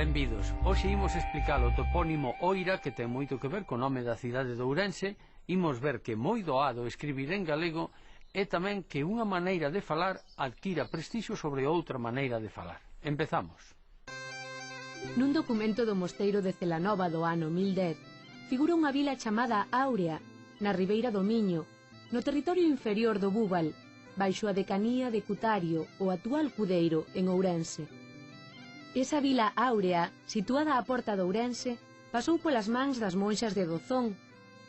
Benvidos. Hoxe imos explicar o topónimo Oira, que ten moito que ver co nome da cidade de Ourense. Imos ver que moi doado escribir en galego e tamén que unha maneira de falar adquira prestixio sobre outra maneira de falar. Empezamos. Nun documento do mosteiro de Celanova do ano 1010 figura unha vila chamada Áurea, na ribeira do Miño, no territorio inferior do Búbal, baixo a decanía de Cutario, o actual Cudeiro, en Ourense. Esa vila áurea, situada á porta de Ourense, pasou polas mans das monxas de Dozón,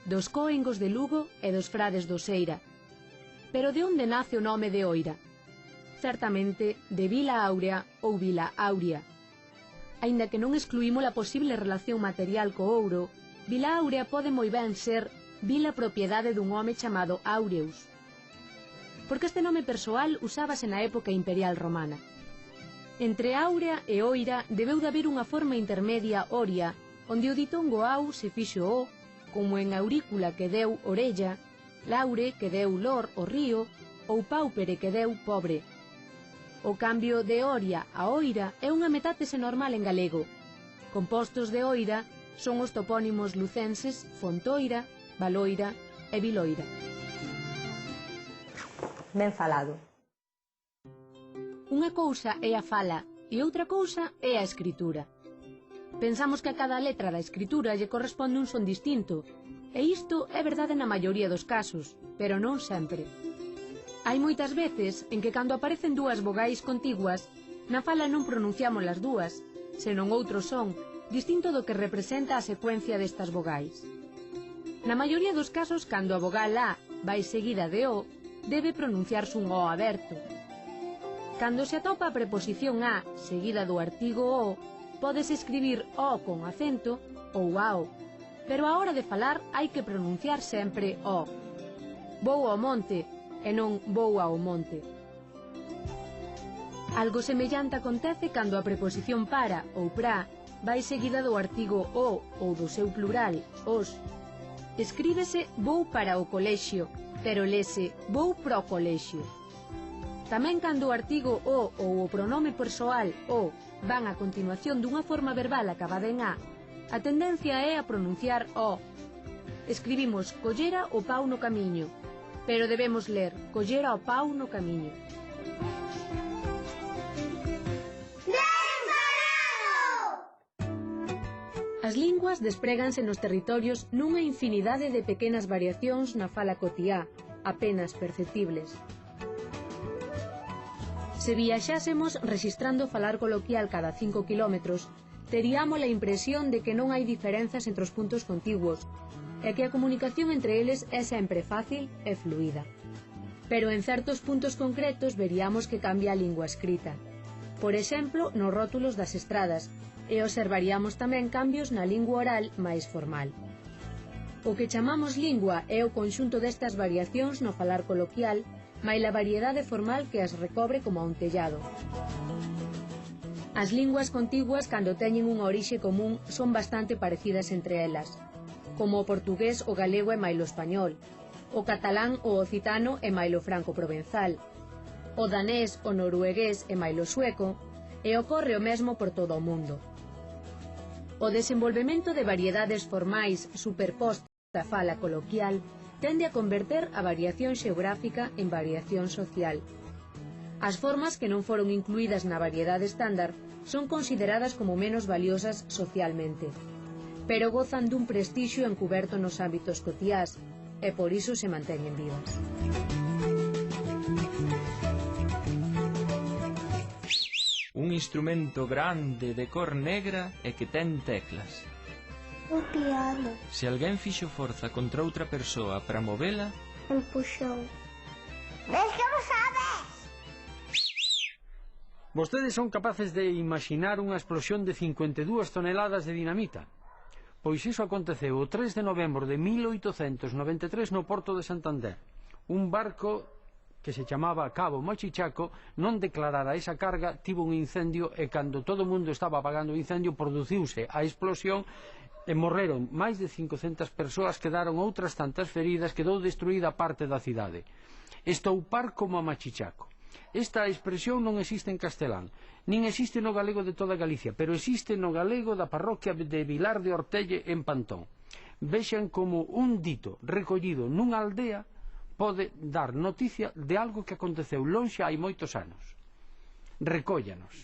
dos cóengos de Lugo e dos frades do Seira. Pero de onde nace o nome de Oira? Certamente de Vila Áurea ou Vila Auria. Aínda que non excluímos a posible relación material co ouro, Vila Áurea pode moi ben ser vila propiedade dun home chamado Aureus, porque este nome persoal usábase na época imperial romana. Entre Áurea e Oira debeu de haber unha forma intermedia oria, onde o ditongo au se fixo o, como en aurícula que deu orella, laure que deu lor o río, ou paupere que deu pobre. O cambio de Oria a Oira é unha metátese normal en galego. Compostos de Oira son os topónimos lucenses Fontoira, Valoira e Viloira. Ben falado. Unha cousa é a fala e outra cousa é a escritura. Pensamos que a cada letra da escritura lle corresponde un son distinto, e isto é verdade na maioría dos casos, pero non sempre. Hai moitas veces en que cando aparecen dúas vogais contiguas, na fala non pronunciamos as dúas, senón outro son, distinto do que representa a secuencia destas vogais. Na maioría dos casos, cando a vogal A vai seguida de O, debe pronunciarse un O aberto. Cando se atopa a preposición a seguida do artigo o, pódese escribir o con acento ou ao, pero a hora de falar hai que pronunciar sempre o. Vou ao monte e non vou ao monte. Algo semellante acontece cando a preposición para ou pra vai seguida do artigo o ou do seu plural, os. Escríbese vou para o colexio, pero lese vou pro colexio. Tamén cando o artigo o ou o pronome persoal o van a continuación dunha forma verbal acabada en a tendencia é a pronunciar o. Escribimos collera o pau no camiño, pero debemos ler collera o pau no camiño. As linguas despréganse nos territorios nunha infinidade de pequenas variacións na fala cotiá, apenas perceptibles. Se viaxásemos rexistrando falar coloquial cada 5 kilómetros, teríamos a impresión de que non hai diferenzas entre os puntos contiguos, e que a comunicación entre eles é sempre fácil e fluida. Pero en certos puntos concretos veríamos que cambia a lingua escrita. Por exemplo, nos rótulos das estradas, e observaríamos tamén cambios na lingua oral máis formal. O que chamamos lingua é o conxunto destas variacións no falar coloquial, mai a variedade formal que as recobre como a un tellado. As linguas contiguas, cando teñen unha orixe común, son bastante parecidas entre elas, como o portugués, o galego e mailo español, o catalán ou o occitano e mailo franco-provenzal, o danés, o noruegués e mailo sueco, e ocorre o mesmo por todo o mundo. O desenvolvemento de variedades formais superpostas da fala coloquial tende a converter a variación xeográfica en variación social. As formas que non foron incluídas na variedade estándar son consideradas como menos valiosas socialmente, pero gozan dun prestixio encuberto nos ámbitos cotiás, e por iso se manteñen vivas. Un instrumento grande de cor negra e que ten teclas. O piano. Se alguén fixo forza contra outra persoa para movela, Empuxou. Ves que o sabes? Vostedes son capaces de imaginar unha explosión de 52 toneladas de dinamita? Pois iso aconteceu o 3 de novembro de 1893 no porto de Santander. Un barco que se chamaba Cabo Machichaco non declarara esa carga, tivo un incendio e cando todo o mundo estaba apagando o incendio produciuse a explosión e morreron máis de 500 persoas, quedaron outras tantas feridas, quedou destruída parte da cidade. Estoupar como a Machichaco. Esta expresión non existe en castelán, nin existe no galego de toda Galicia, pero existe no galego da parroquia de Vilar de Ortelle en Pantón. Vexan como un dito recollido nunha aldea pode dar noticia de algo que aconteceu lonxe hai moitos anos. Recóllanos.